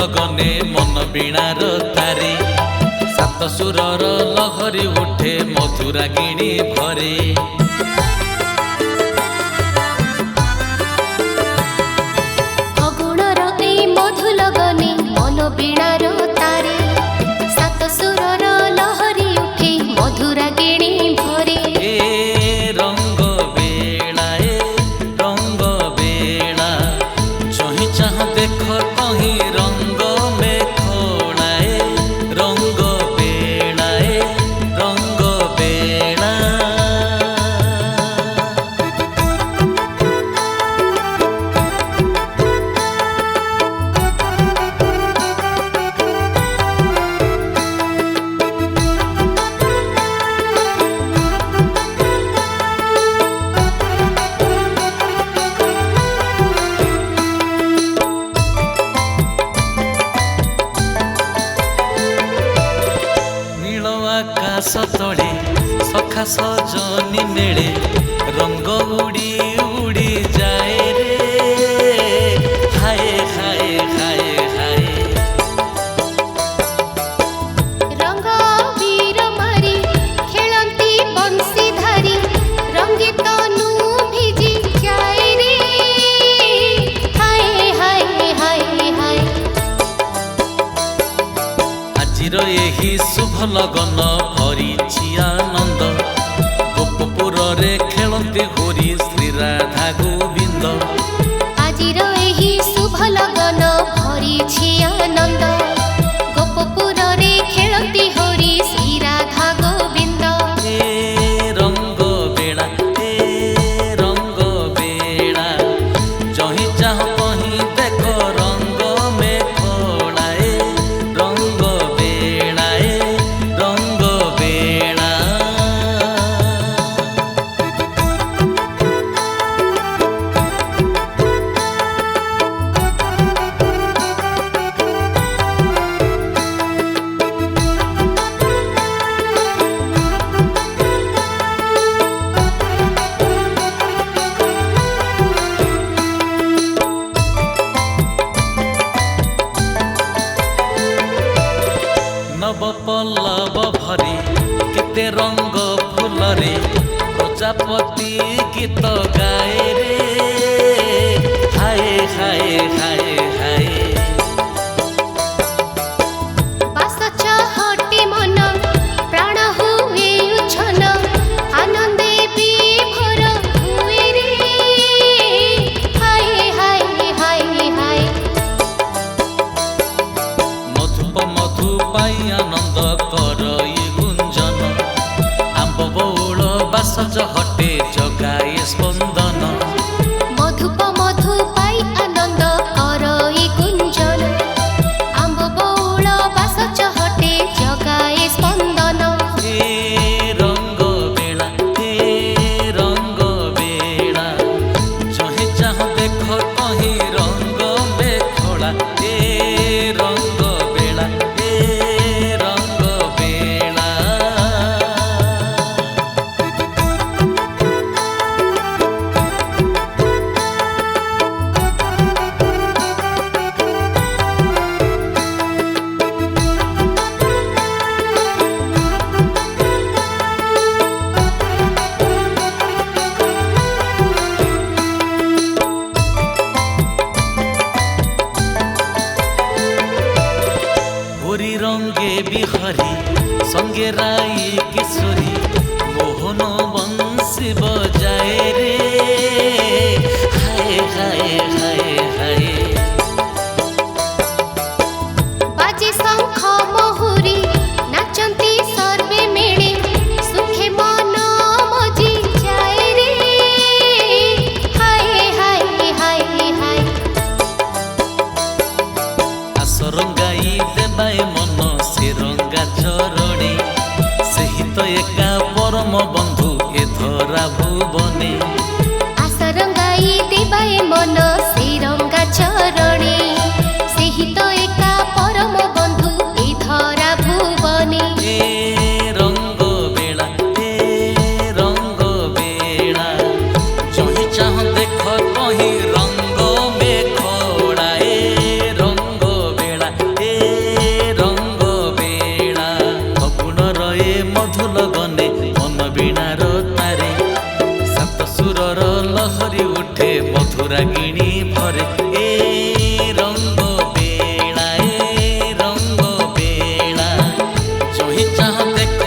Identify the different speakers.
Speaker 1: लगने मन बीणार तारे सात सुरर लहरी उठे मधुरा गिणी भरे
Speaker 2: अगुणर ए मधु लगने मन बीणार तारे सात सुरर लहरी उठे मधुरा गिणी भरे
Speaker 1: रंग बेला चही चाह देख कहीं रंग में खोलाए रंग बेला आकाश तले सखा सजनी नेड़े रंग उड़ी उड़ी जाए रे हाय हाय हाय हाय
Speaker 2: रंग वीर मारी खेलती बंसी धारी रंगे तनु भिजी जाए रे हाय हाय हाय हाय
Speaker 1: आजिर एही शुभ लगन भरिछि आनंद गोपपुर रे खेलते होरी श्री राधा गोविंद
Speaker 2: आजिर एही शुभ लगन भरिछि आनंद गोपपुर रे खेलती होरी श्री राधा गोविंद
Speaker 1: रंग बेला जही चाह कहीं देख रंग में खोलाए रंग बेला नव पल्लव भरे केते रंग फूल रे प्रजापति गीत गाए रे हाय हाय हाय हाय
Speaker 2: बास चहटे मन प्राण हुए उछन आनंदे विभोर हुए रे हाय हाय हाय हाय
Speaker 1: मधुप मधु पाई आनंद कर गुंजन आंब बौल बासज हटे जगाए स्पंदन
Speaker 2: मधुप मधु पाई आनंद कर गुंजन आंब बौल बास चहटे जगाए स्पंदन
Speaker 1: रंग बेला जही चाह देख कहीं रंग में खोला रंग बेला होरी रंगे बिहरी संगे राई किशोरी मोहन बंशी बजाए रे हाय हाय हाय हाय
Speaker 2: बाजे शंख महुरी नाचंती सर्वे मेळे सुखे मन मजी जाए रे हाय हाय हाय हाय
Speaker 1: आसरंगाई देवाए मन से रंगा चरणे सेही तो एका परम बंधु ए धरा भुवने
Speaker 2: आसरंगाई देवाए मन से रंगा चरणे सेही तो एका परम बंधु ए धरा भुवने
Speaker 1: रंग बेला जही चाह देख कहीं रंग में खोलाए रंग बेला लगने मन बीणार तारे सात सुरर लहरी उठे मधुरा गिणी भरे ए रंग बेला जोही चाह देख